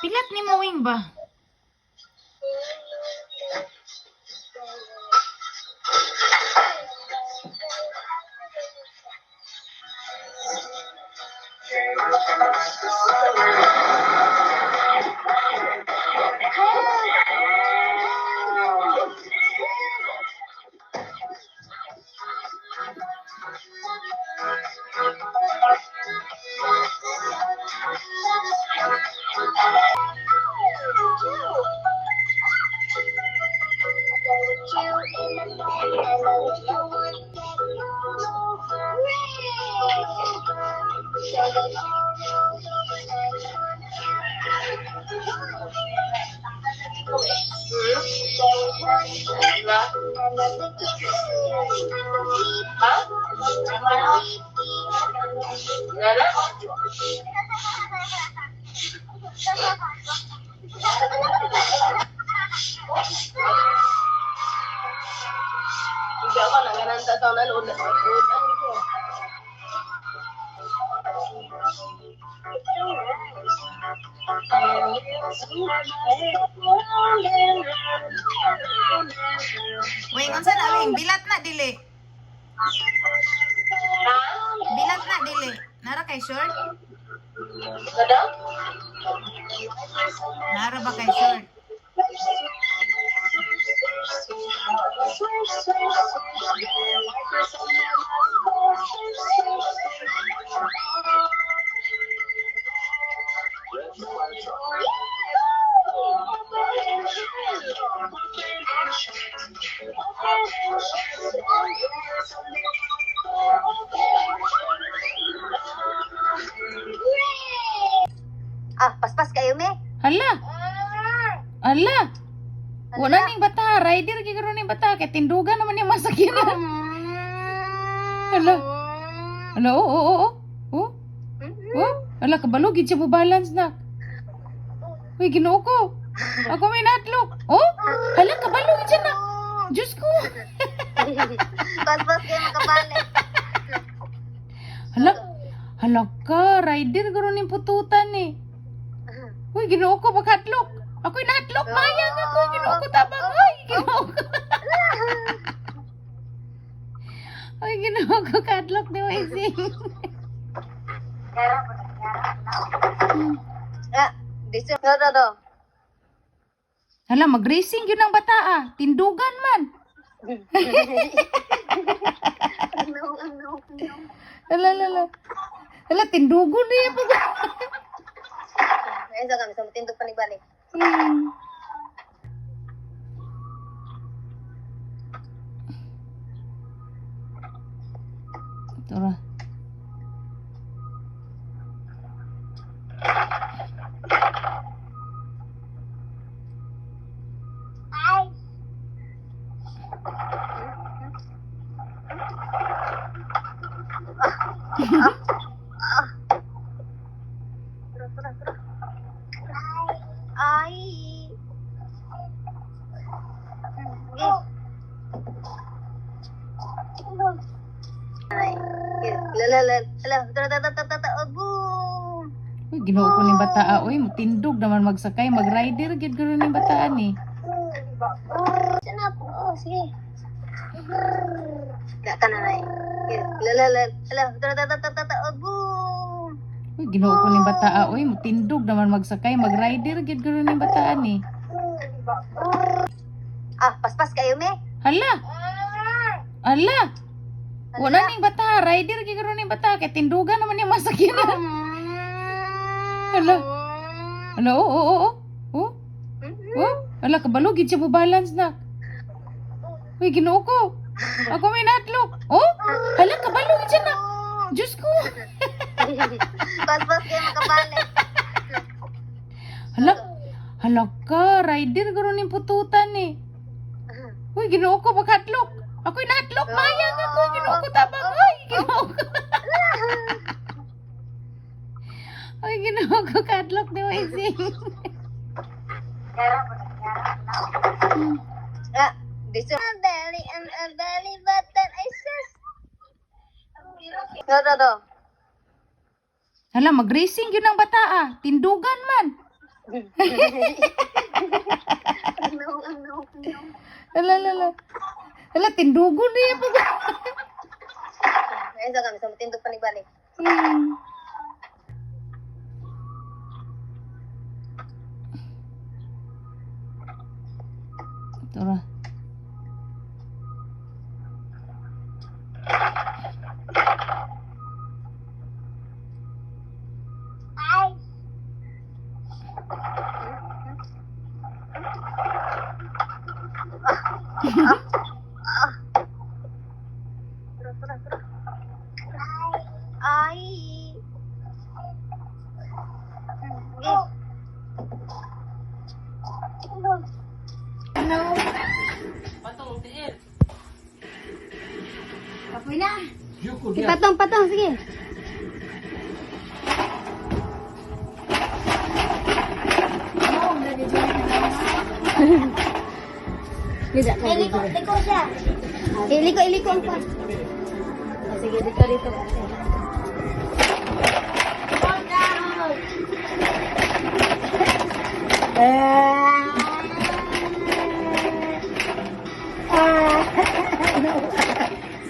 Pilat ni Mawing ba? Hindi ako nangananta sa nanood. Uy, unsa na Wing? Bilat na dili. Bilat na dili. Nara kay short? Kada? Nara ba kay short? Paspas kayo me. Hala. Hala. Wala ning bata, rider kay karon ning bata kay tindugan naman ni masakyan. Hala. Hala, oo. Oh. Hala, kabalo gid siya mo balance na. Uy, Ginoo ko. Ako may natlok. Oh, hala, kabalo gid siya na. Diyos ko. Paspas kayo makabalik. Hala ka, rider karon ning pututan eh. Uy, Ginoo ko, pagkatlok. Ako'y natlok, mayang ako. Ginoo ko, tabang. Uy, Ginoo ko. Uy, Ginoo ko, katlok ni Wazing. Dito. Do. Hala, mag-racing yun ang bata ah. Tindugan man. No. Hala, tindugan niya. Ayun kami sa matindog pa ni balik. Ito ra. Ay. Uy, Ginoo ko ni bata ah. Uy, matindog naman magsakay, mag-rider gid guro ni bataan eh. Sana po. Sige. Gak ka na na eh. Uy, Ginoo ko ni bata ah. Uy, matindog naman magsakay, mag-rider gid guro ni bataan eh. Paspas kayo me. Hala. Wala ning bata, rider gid guro ni bata kay tindugan naman ni masakyan. Hala, oo. Hala, kabalo gid siya mo balance na. Uy, Ginoo ko. Ako may natlok. Oh, hala, kabalo gid siya na. Diyos ko. Paspas kayo makabalik. Hala ka, rider guro ni pututan eh. Uy, Ginoo ko, pagkatlok. Ako'y natlok, mayang ako. Ginoo ko tabang. Ay, ginoo ko. Ay, ginoo ko katlok ni Wazing. Ah, this is a belly and a belly button. I says. Do. Hala, mag-racing yun ang bata ah. Tindugan man. No. Hala. Hala, tindugon niya po. Ayun sa kami, sa matindog pa ni Balik. Tara. Ay! Ay! Apoy na. Si patong, sige. Liko siya. Iliko ang pan. Sige, dito.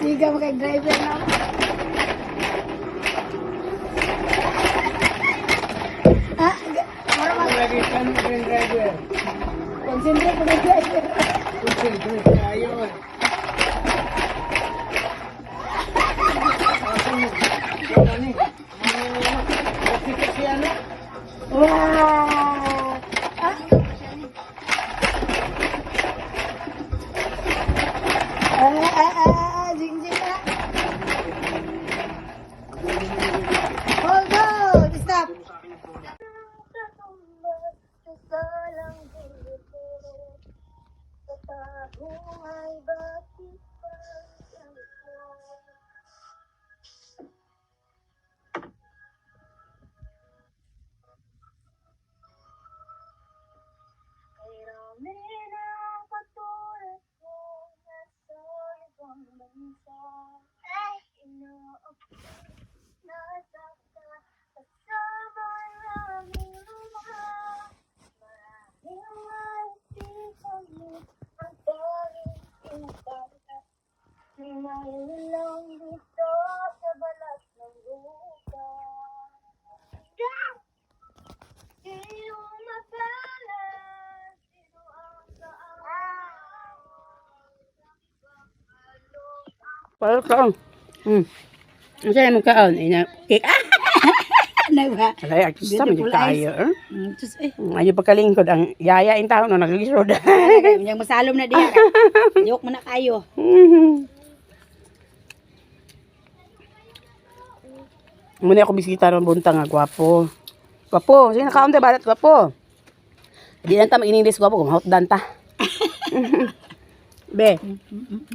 Siga mo kay driver na. Concentrate ko kay driver. Wow! Jing na. Hold on! Stop! Kaon. Ang saya mo kaon. Cake. Ano ba? Ay, artista mo Beautiful kayo. Just eh. Ayaw pagkalingkod. Ang yaya in tao na naglisod. Yung masalom na diya. Joke mo na kayo. Muna ako biskita ron buntang nga, gwapo. Gwapo, sige nakaon tayo balat, gwapo. Di lang ta mag-English, gwapo, kumahot dan ta. Be,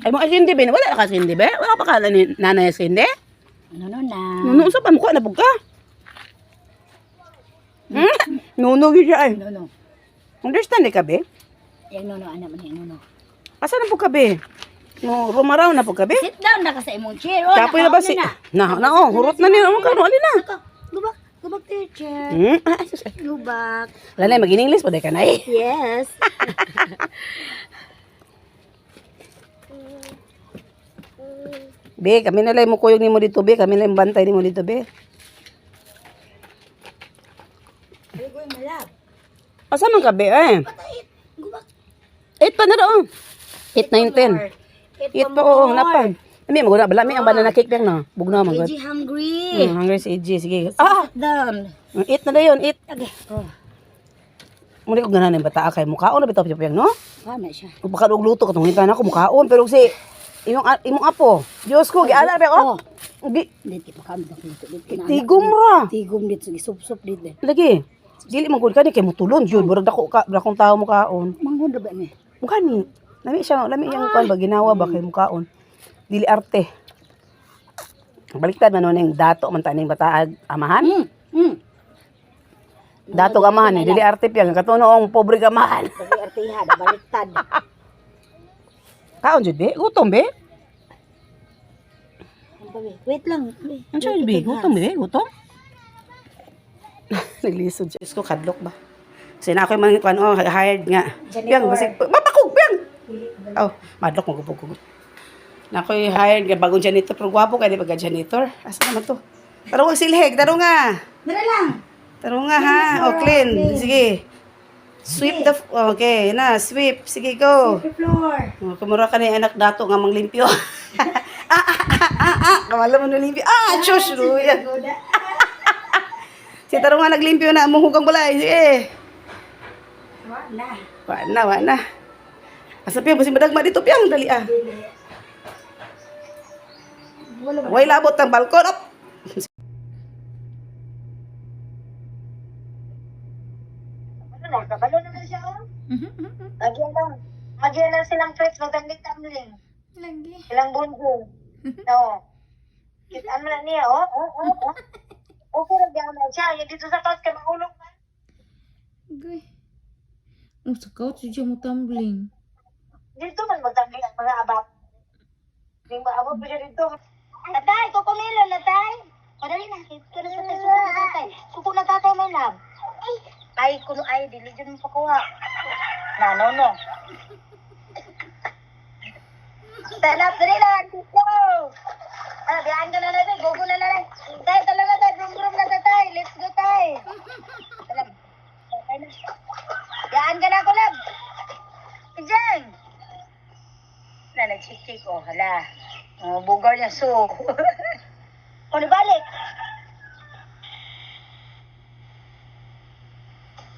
ay mo asindi be, wala ka asindi be? Wala pa ka ni nanay asindi? Ano na? Nuno, sa pamukha na pugka. Nuno yun siya ay. No. Understand ka be? Yang no, anak man yang no. Asa na pugka be? No, rumaraw na pugka be? Sit down na ka sa imong chair. Kapoy na ba si... hurot na niya. Ano ka, alin na? Go back teacher. Sus, Go back. wala na, mag-English pa ka na eh. Yes. Be, kami nalay mo kuyog ni mo dito, be. Kami nalay mo bantay ni mo dito, be. Ay, go malab. Asa man ka, be, eh? Go back. 8 pa na doon. 8, 9, 10. 8 pa, oo, napan. Ami, maguna, balami ang banana cake lang na. Bugna, magod. AJ hungry. Hungry si AJ, sige. Sit down. 8 na na yun, 8. Okay. Oh. Muli ko ganahan yung bata kay mukhaon na bitaw piyang, no? Paano siya? Kung pakadog luto, katong hintahan ako mukhaon. Pero si, imong apo, Diyos ko, giala, be, oh. Dito pa kami dito. Tigom ra. Tigom dito. Sup-sup dito. Lagi. Dili man gud kani kay mutulon jud, murag dakong tao mo kaon. Manghod ba ni? Mukha ni. Lami yung kuan ba ginawa ba kay mukaon. Dili arte. Baliktad man yung dato man taning bataag amahan. Dato amahan dili arte piyang katuno ang pobre amahan. Dali artiha, baliktad. Kaon jud be, gutom be. Wait lang. Ano siya be? Gutom be, gutom. Naglisod siya. Isko kadlok ba? Kasi na ako yung mga hired nga. Piyang, basig, mapakog, piyang! Oh, madlok, magupog-kugod. Na ako yung hired nga, bagong janitor, pero gwapo kayo, di ba janitor? Asa naman to? Taro nga silhig, taro nga. Dara lang. Taro nga ha, oh, clean. Sige. Sweep the, okay, na, sweep. Sige, go. The floor. Oh, kumura ka na yung anak dato nga manglimpyo. Kamala mo na limpyo. Shush, ruya. Si taro nga naglimpyo na, muhugang balay. Sige. Wala. Asa piya, basi madagma dito piyang, dali ah. Way labot ng balkon, op. Kabalo naman siya, oh. Lagyan lang silang friends, magandang tumbling. Lagi. Ilang bunso. Oo. Kitaan mo na niya, oh. Okay, lagyan mo siya. Yung dito sa couch, ka mahulog na. Uy. Sa couch siya mo tumbling. Dito man magtambling ang mga abab. Hindi maabot mo siya dito. Natay, kukumilo, natay. Padali na, kaya na sa suko na tatay. Suko na tatay, my love. Ay, kuno ay, dili dyan mo pakuha. No. Stand up, dali na, go! Biyahan ka na natin, go na natin. Tay, talaga tayo, brum na tatay. Let's go, tay. Talag. Biyahan ka na ako, love. Diyan. Na, nag-chik-chik, oh, hala. Bugaw niya, so. O, nabalik.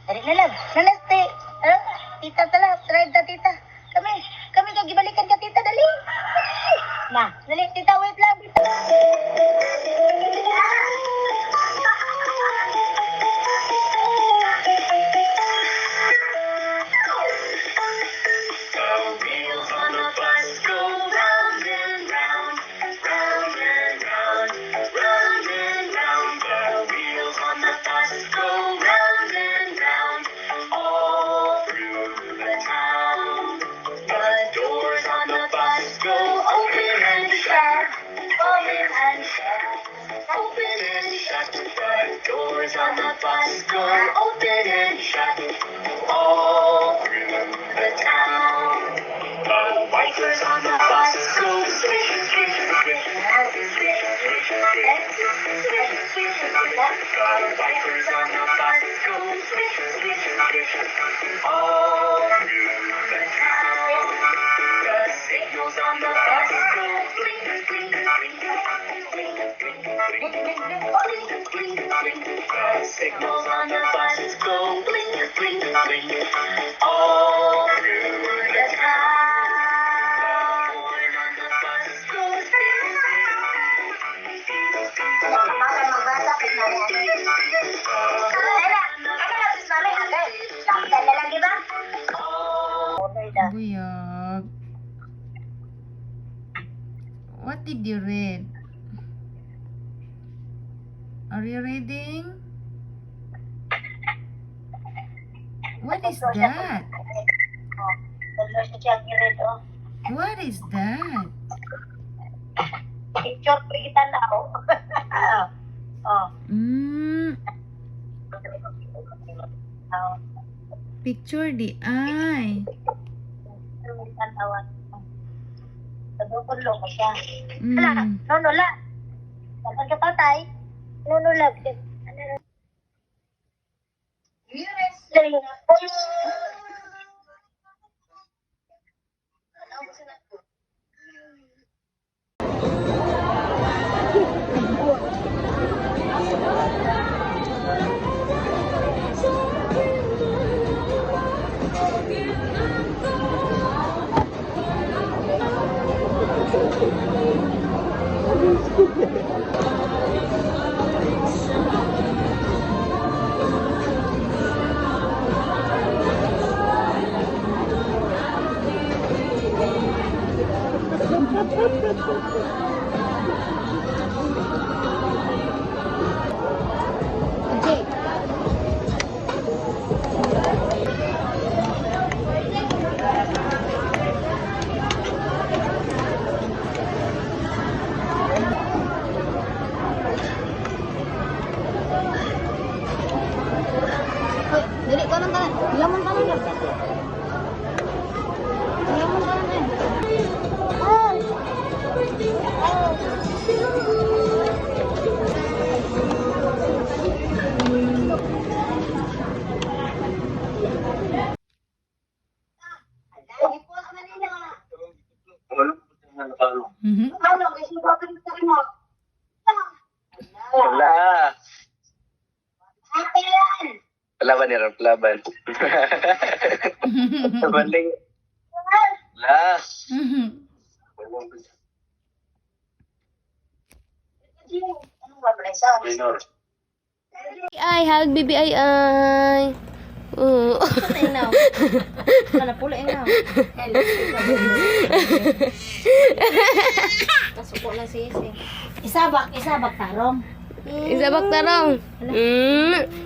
Dali na lang. Nanaste. Tita tala. Tried na tita. Kami to. Gibalikan ka tita. Dali. Na. Dali. Tita, wait lang. Doors on the bus go open and shut all through the town. The wipers on the bus go swish, swish, swish, swish, swish, swish, swish, swish. The wipers on the bus go swish, swish, swish, all through the town. The signals on the bus go blink, blink, blink, blink, blink, blink, blink, blink. The signals on the buses go blink, blink, blink, all through the town. The horn on the bus goes beep, beep, Buyog. What did you read? Are you reading? What is that? What is that? Picture pa kita na, oh. Picture the eye. Nagpupunlo ko siya. Hala, nunula. Kapag ka patay, nunulag. Dali. Dili ko nang tanan. Lamon ka lang. Lamon ka lang. Mhm. Wala. Laban ni Rap, laban. Laban din. Wala. Mhm. Minor. Ay, hug baby ay ay. Mana pula ina. Kasuko na sisi. Isabak tarong. Isa baktarong.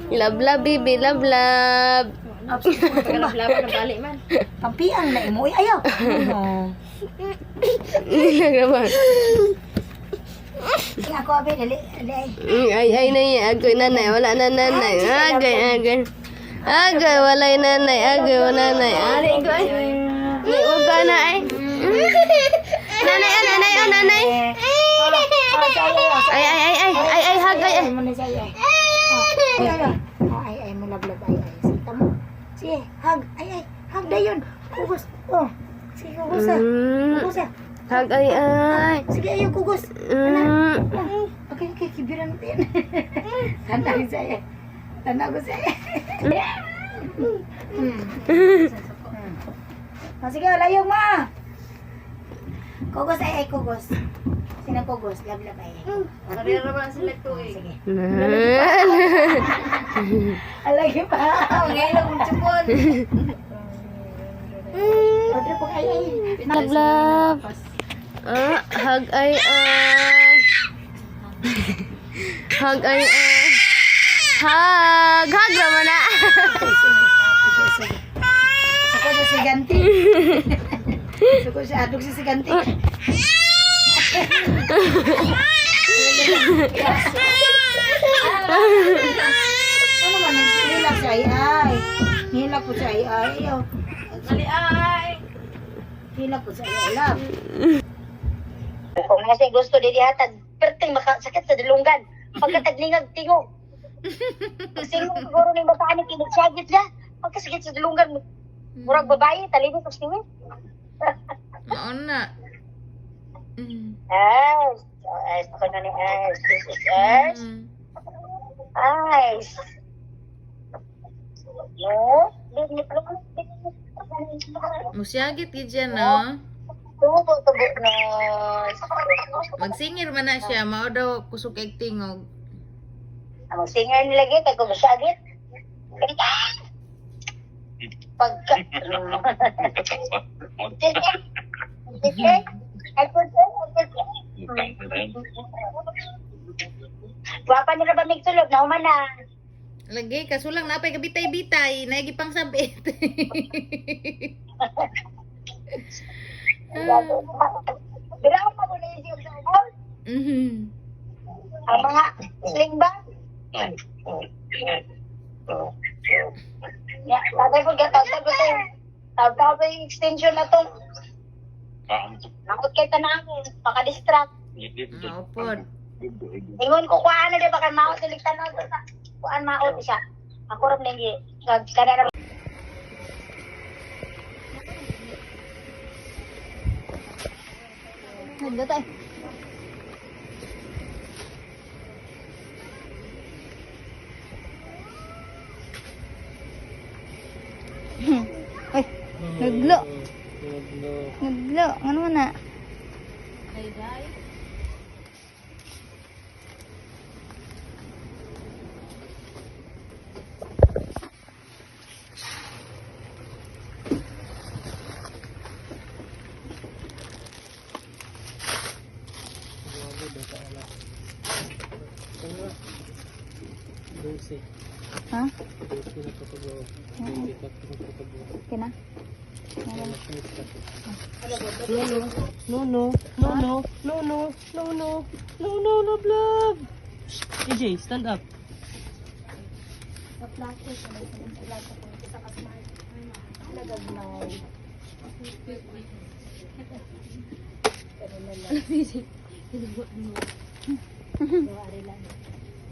Love love baby, love love. Pagkalab-laba na balik man. Pampiang na imo. Ayaw. Nilagaman. Kaya ako abe dali. Ay na yan. Agoy nanay. Wala na nanay. Agay. Agay, wala yung nanay. Agay, wala nanay. Agay. Huwag ka na ay. Nanay. Ay, hagay. Ay, mo lablab ay. Sita mo. Sige, hug. Ay, hug na yun. Kugos. Oh. Sige, kugos ah. Kugos ah. Hagay, ay. Sige, ayaw kugos. Okay, kibiran natin. Tanda ko sa'yo. Sige, layong ma. Kugos ay, kugos. Sino kugos? Lablab ay. Karera ba sila ito eh? Sige. Alay pa. Ngayon lang magtsupon. Padre po ay. Love, love. Hug ay. Hug ay. Hug naman na. Suko siya si Ganti. Suko siya adog siya si Ganti. Ano man, nilak siya ay. Nilak po siya ay. Ayaw. Nilak po siya ay. Love. Kung kasi gusto din ihatag, perting makasakit sa dilunggan. Pagkataglingag tingog. Kasi siguro ni bataan ni kinagsagit niya. Pagkasakit sa dilunggan, murag babae, talino sa siwit. Oo na. Ice. Ice. Ako na ni Ice. This is Ice. Ice. No? Musyagit gid siya no. Tubo na. Magsingir man na siya, mao daw kusog kay tingog. Ang singer nilagay, kaya kung masyagit. Pagka... Wapa nila ba may tulog? Nauman na. Lagi kasulang napay kabitay-bitay, naigi pang sabit. Biraw pa mo na yung sa ubol. Ang mga sling ba? Ya, tatay ko gatawag ko tayo. Tawag ko yung extension na to. Nakot kay tanangin, maka-distract. Oo pod. Ingon ko kuhaan na di baka maot niligtan na sa kuhaan maot siya. Ako rin lagi kada Nagda tayo. Ay, naglo. Naglo. Ano na? Ha? Okay na? No, no, no, no, no, no, no, no, no, no, love, love. AJ, stand up.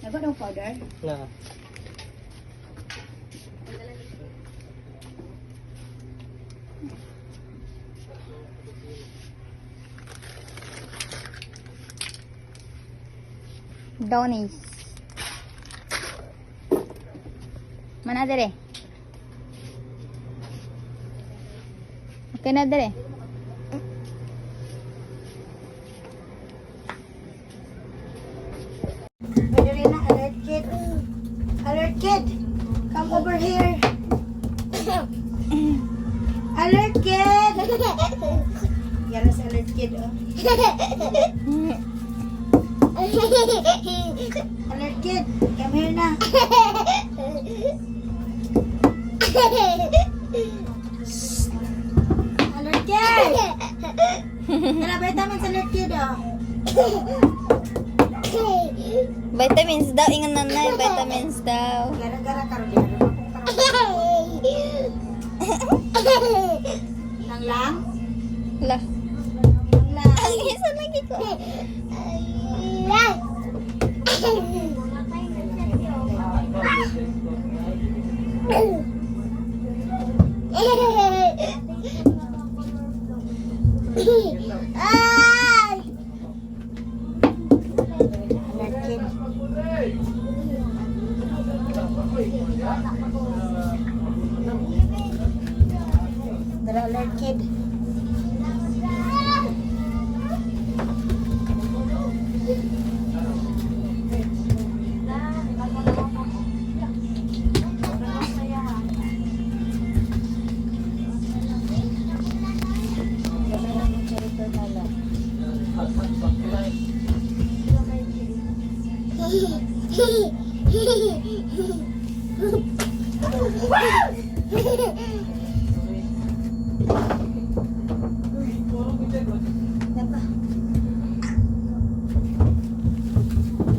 Nago daw powder? Na. Donis. Mana dire? Okay na dire? Marilena, alert kid. Alert kid. Come over here. Alert kid. Yan na si alert kid, oh. Alert kid. Come here na. Alert kid. Tara, vitamins alert kid, oh. Vitamins daw, ingon nanay, vitamins daw. Gara-gara karon din. Nang lang? Lah, Nang lang. ang isa lagi ko. Alert kid. Tara, alert kid.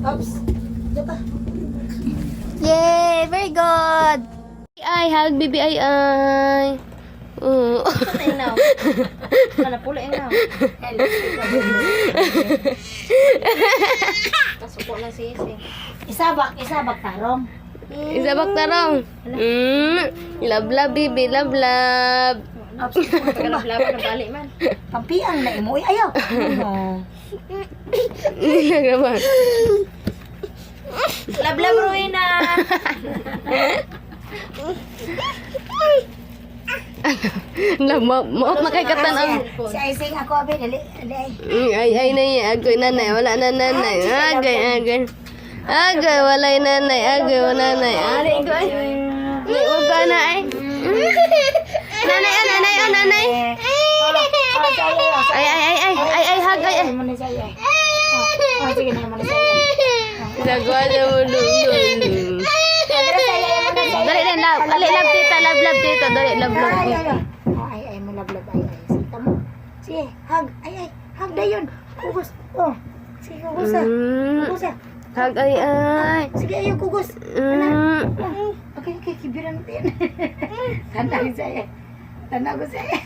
Oops. Diba? Yay, very good. Ay, hug, baby, ay, ay. Oh. Mana pula yang Kasuko lang si Isi. Isabak tarong. Isabak tarong. Love, love, baby, love, love. Pagkalap-lap na balik man. Pampiang na imo. Uy, ayaw. Nagaman. Lab-lab Ruina. Maot na kay katan ang. Si Aising ako, abe. Dali. Dali. Ay, nay, agoy nanay, wala na nanay. Agay, agay. Agay, walay nanay, agay, wala nanay. Ari, agoy. Huwag ka na ay. Nanay, oh, nanay, oh, nanay. Ay, hug, ay. Muna sa'yo. Sige na, muna sa'yo. Sagwa na mo dun. Dali din, love. Ali, love tita, love tita. Dali, love. Ay, mo lablab. Ay. Sita mo. Sige, hug. Ay. Hug na yun. Kugos. Oh. Sige, kugos ah. Kugos ah. Hug, ay. Sige, ayaw kugos. Okay, kibiran natin. Tanda ko sa'yo. Tanda ko sa'yo.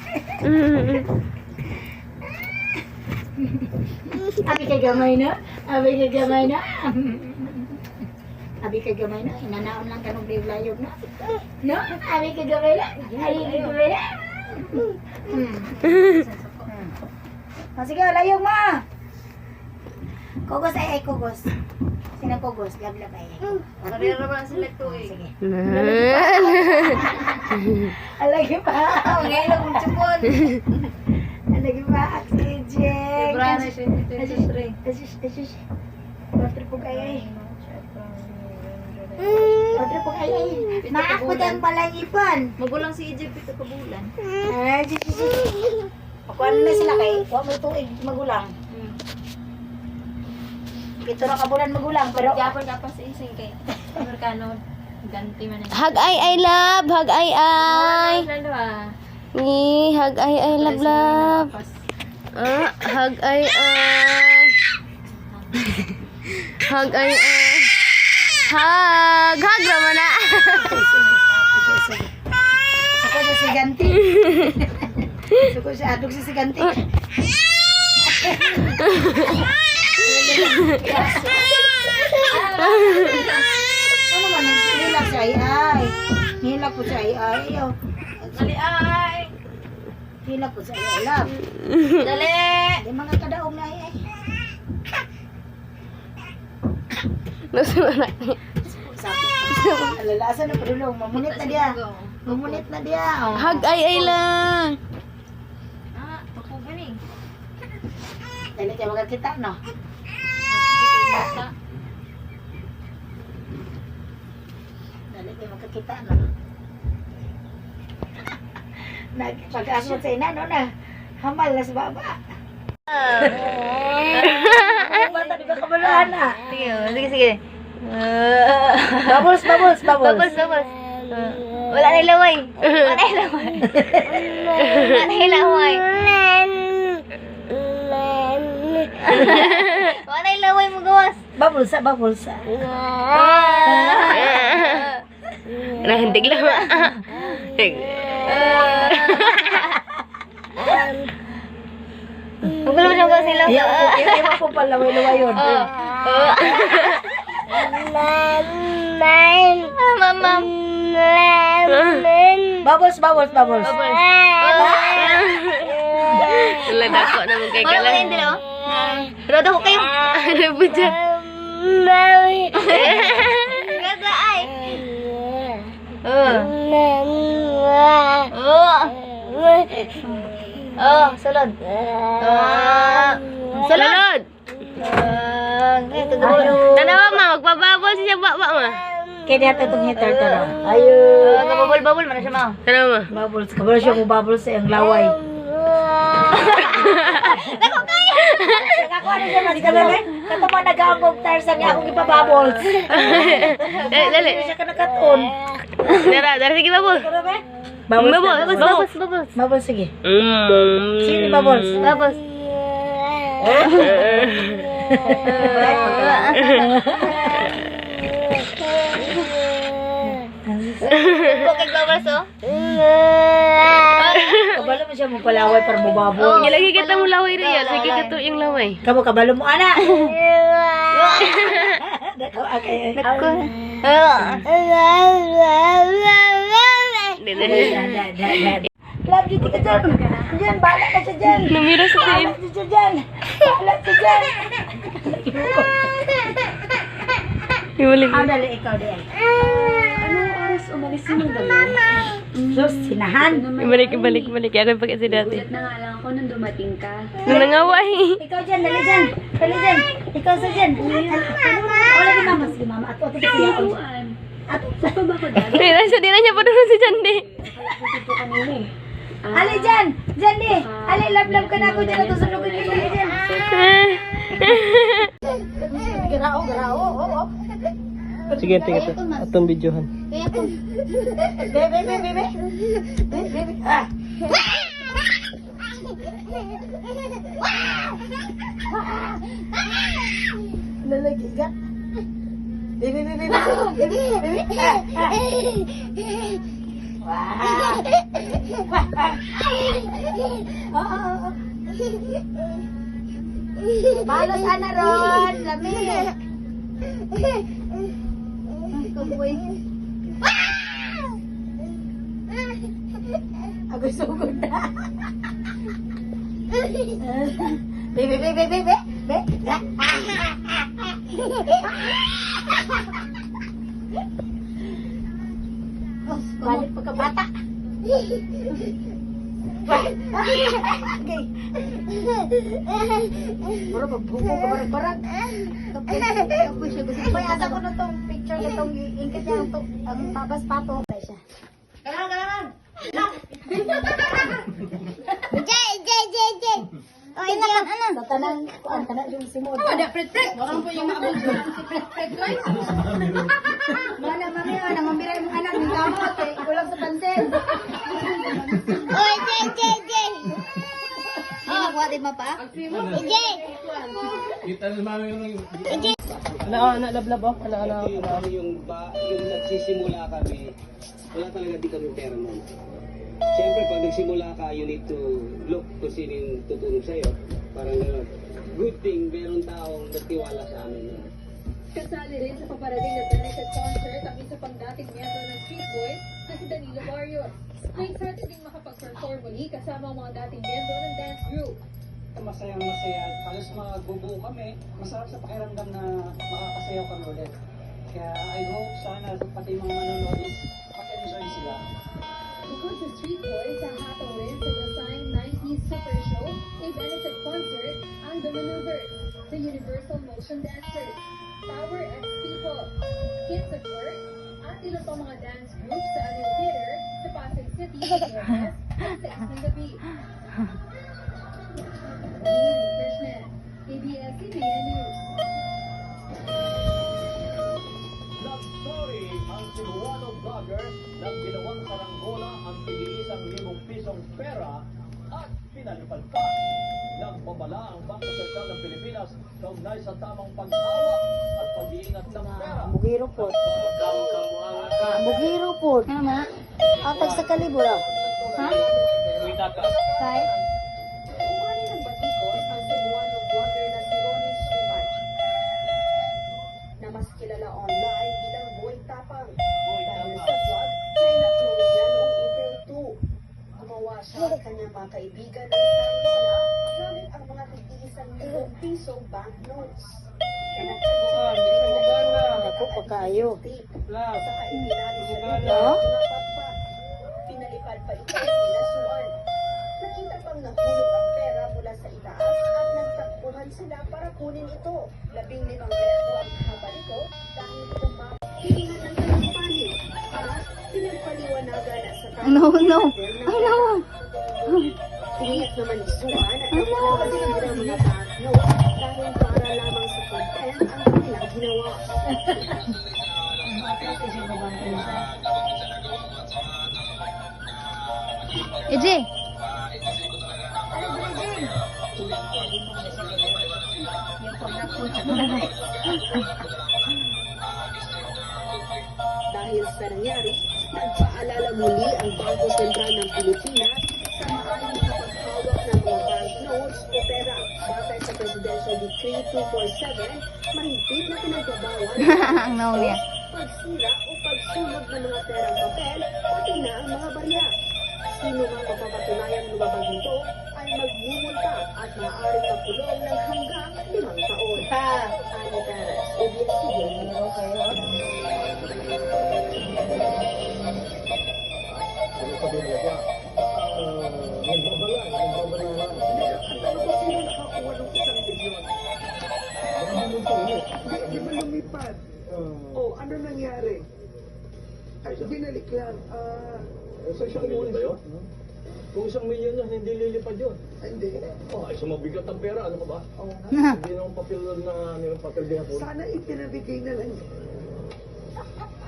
Abi kay gamay na. Abi kay gamay na. Inanaon lang kanong layog na. No? Abi kay gamay na. Sige, layog mo. Kugos ay kugos. Sino kugos? Lablab ay. Karera naman sila ito eh. Sige. Alagi pa. Ngayon lang kung tsupon. Alagi pa. Oxygen. Brana 2023. Asus. Water po kaya eh. Water po kaya eh. Maak po tayong palangipan. Magulang si EJ pito ka bulan. Ay, sis. Pakuha na sila kay. Huwag mo tuig magulang. Ito na kabulan magulang, pero... Japon sa ising kay Amerikano. Ganti man na. Hug ay love, hug ay. Lalo ah. Ni hug ay love. Hug ay. Hug ay. Hug naman na. Ako sa siganti. Ako sa adog sa siganti. Ano man, hilak sa ay. Hilak po sa ay. Dali ay. Hilak po sa ay. Love. Dali. Di mga kadaog na ay. Nasulat. Alalasan na padulong. Mamunit na dia. Mamunit na dia. Oh. Hug ay lang. Ah, ako gani. Dali tayo magkita, no? Dali tayo magkita, no? Pag-asot sa ina, no na? Hamal na sa baba. Bata, di ba kabalaan na? Sige. Bubbles. Bubbles. Wala na ilaway. Wala na ilaway. mo gawas. Bubbles. Nahindig lang. Magulo mo gawas nila. Iwa po pala, laway yun. Mama. Bubbles. Wala dako na mong kay kalang. Roda ko kayo. Ano po dyan? Gaga ay. Sulod. Sulod. Tanawa ma, magpababol siya baba ma. Kaya natin itong hitter to, no? Ayun. Nababol-babol man na siya ma. Tanawa ma. Bubbles. Kabalo siya mo bubbles sa iyang laway. Dako kaya. Nakakuha na siya, mas kami. Kato mo nag-aangog Tarzan niya akong ipabubbles. Dali. Hindi siya ka nakatuon. Dara, sige babol. Bubbles. Bubbles, sige. Sige, Bubbles. Bakit babas oh? Kabalo mo siya mo palaway para mo babol. Lagi kita mo laway rin yan. Sige ka to yung laway. Kamu kabalo mo, ana. Dako. Love, dito ka dyan. Dyan, bahala ka siya dyan. Namira sa Bahala siya dyan. Bahala siya dyan. Iwalig. Dali, ikaw din. Anong oras umalis mo dali? Sus, sinahan. Ibalik. Ano pa kasi dati? Na nga lang ako nung dumating ka. Nung nangaway. Ikaw dyan, dali dyan. Ikaw sa dyan. Wala din mama. Sige mama, ato siya. Ato. Saan ba ako dali? Di na niya pa doon si Chandi. Dito kanina eh. Ali dyan. Dyan di. Ali, love ka na ako dyan. Natusunogin niyo dali dyan. Garao. Oo. Sige, tingnan ito. Atong videohan. Bebe. Ah. Lalagi ka. Bebe. Balos ana ron, lamig. Kuboy. Ako sugod na. Bebe. Balik pagkabata. Okay. Puro magbuko ka barag-barag. Tapos siya gusto. May asa ko na tong picture na tong ingkit niya ang tabas pato. Siya. Galang. Ay, diyan, ano? Sa tanang, ang tanang yung simod. Ada pret-pret. Orang po yung maabot ko. Pret-pret ko eh. Mana, mami, nangambiray mo anak, ng gamot, eh. Kulang sa pansin. Oy, Jay. Oh, buhat din pa? Jay! Anak, lablab oh. Anak. yung nagsisimula kami, wala talaga di kami pera nun. Siyempre, pag nagsimula ka, you need to look kung sino yung tutulong sa'yo. Parang gano'n. Good thing, meron taong nagtiwala sa amin. Kasali rin sa paparating na benefit concert ang isa pang dating miyembro ng Street Boys na si Danilo Barrios. Na excited din makapag-perform muli kasama ang mga dating miyembro ng dance group. Masayang masaya. Halos magbubuo kami. Masarap sa pakiramdam na makakasayaw kami ulit. Kaya I hope sana pati mga manonood is mag-enjoy sila. Bukod sa Street Boys, hahataw rin sa Design 90s Super Show a benefit concert ang The Maneuvers, the Universal Motion Dancers, Power X People, Kids at Work, at ilang pang mga dance groups sa Anil Theater sa Pasig City, Biyernes at 6 ng gabi. Nina Krishnan, ABS-CBN News. Love story ang Cebuano vlogger na ginawang saranggola ang tig-iisang ₱1,000 pera at pinalipad pa. Nagbabala ang Bangko Sentral ng Pilipinas kaugnay sa tamang pag-awak at pag-iingat ng pera. Bugiro po. Bugiro po. Ano ma? Atag sa kalibura. Ha? Kay? Umani ng batikos ang Cebuano vlogger na si Ronnie Suman, na mas kilala online bilang Boy Tapang. Dahil sa vlog na in-upload niya noong April 2. Gumawa siya at kanyang mga kaibigan ng saranggola gamit ang mga tig-1,000 banknotes. Ako pa kayo. Sa kaintinari siya nila, napatpat. Pinalipad pa ito at pinasuan. Nakita pang nahulog ang pera mula sa itaas at nagtakbuhan sila para kunin ito. 15 peso ang haba nito dahil itong hihingan ng talumpani at pinagpaliwanagan na sa tao. No. Ay, no. Tingit naman ni Suan at nawala sila ng mga banknote dahil para lamang sa content ang kanilang ginawa. EJ. Dahil sa nangyari, nagpaalala muli ang Bangko Sentral ng Pilipinas sa maayos na paghawak ng mga banknotes o pera. Batay sa Presidential Decree 247, mahigpit na pinagbabawal Ang no niya. pagsira o pagsunog ng mga perang papel pati na ang mga barya. Sino mang mapapatunayan lumabag nito ay magmumulta at maaaring makulong ng hanggang 5 taon. Ani Taras, ABS-CBN. Di ba lumipad? Oh, ano nangyari? Ay, binalik lang. Sa ₱1,000,000 ba yun? Kung ₱1,000,000 na, hindi lilipad yun. Hindi. Ay, sa mabigat ang pera, ano ka ba? Oo. Hindi naman papel na, yung papel din ako. Sana ipinabigay na lang.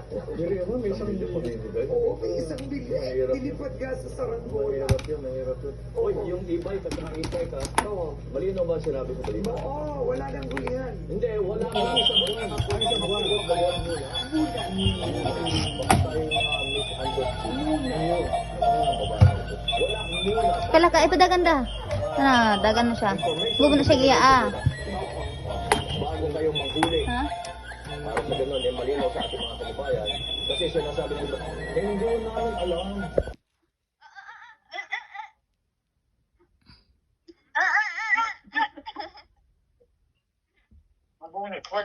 Hindi naman, may ₱1,000,000 pa bibigay. Oo, may ₱1,000,000. Dilipad ka sa saranggola. Mahirap yun. Oy, yung e-bike at saka e-bike ha. Oo. Malinaw ba sinabi sa balita? Oo, wala nang hulihan. Hindi, wala kang isang buwan. Ang isang buwan, dalawang muna. Baka tayo misunderstood. Wala muna. Kala ka ipadagan da. Dagan na siya. Bubo na siya giya Bago kayo manghuli. Ha? Para sa ganun, malinaw sa ating mga kababayan. Kasi sinasabi nila, hindi namin alam. Mabunit po.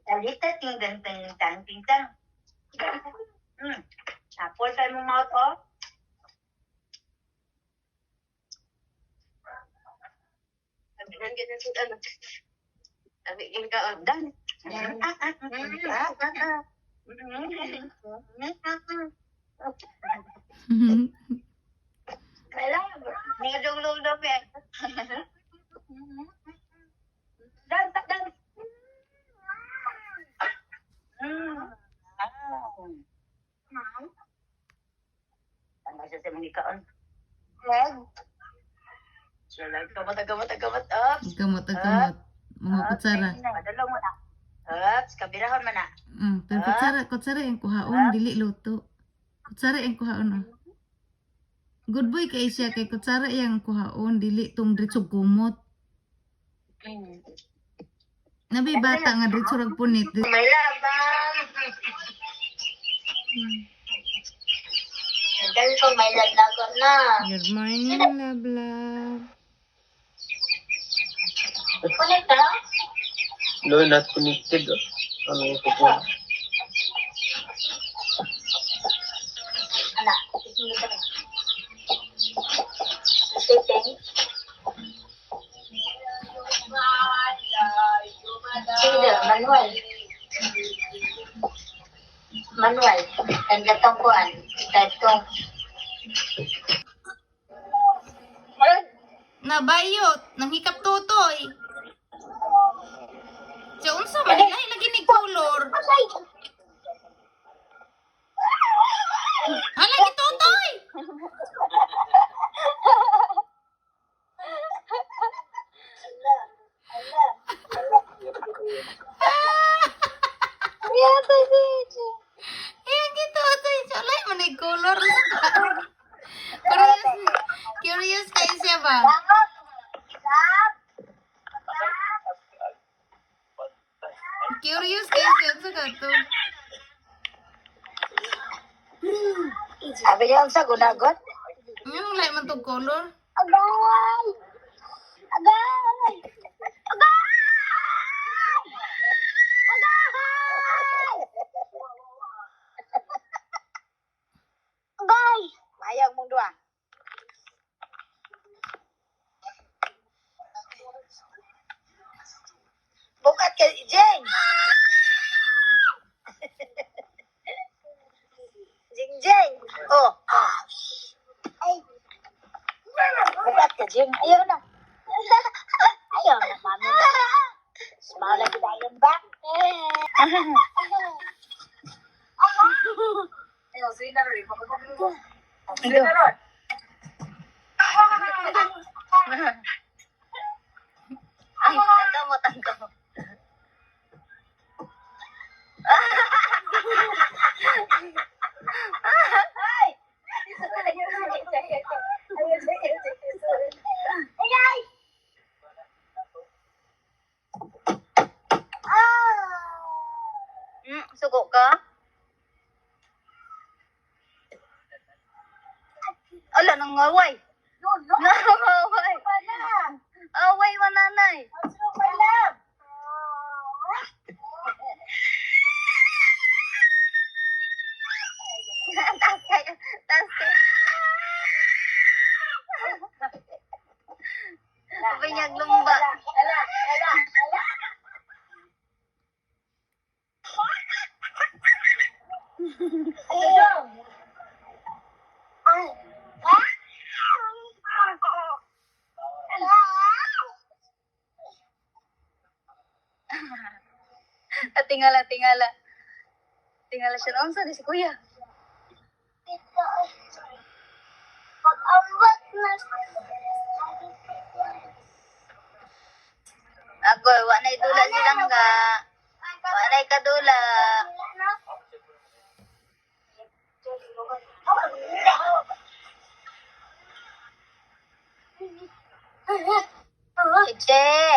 Talita ting ting ting ting ting ting. Apple sa imong mouth, oh. Ganyan ganyan sa ano. Sabi ka dan. Mga dong-dong-dong, eh. Dan. Ano siya sa mga kaon? Siya lang, gamot. Gamot. Mga kutsara. Madalong mo na. Ups, kabirahon mo na. Pero kutsara yung kuhaon, dili luto. Kutsara yung kuhaon, oh. Good boy kay siya, kay kutsara yung kuhaon, dili tong diretso gumot. Nabi bata nga diretso ragpunit. May labang. Dahil ko may lalago na. Good morning, love. Kulit ka lang? No, not connected. Ano yung kukuha? Anak, isunod ka lang. Sitting. Sige, Manuel. Ang gatong kuan. Gatong. Nabayot, nanghikap tutoy. Sa unsa man lagi ni color. Lagi tutoy. Yang gitu tuh, soalnya mana color. Curious kayak siapa? Curious kayak siapa tuh? Sabi niya sa gunagot. Yung lain man tong color. Agay! Mayang mong dua. Bukat ka, Jeng! Jeng! Oh! Ay! Bukat ka, Jeng. Ayaw na. Ayaw na, mami. Smile lagi tayo ba? Ayaw, sige na rin. Sige na rin. Ay, tangka mo. Ay! Ay! Suko ka? Ala, nangaway. Nangaway. Away mo, nanay. Tas kayo. Binyag lumba. Ala. Tingala. Tingala siya noon sa si kuya. Pag-ambot na. Ako, wanay dula silang ga. Wanay kadula. Jeng!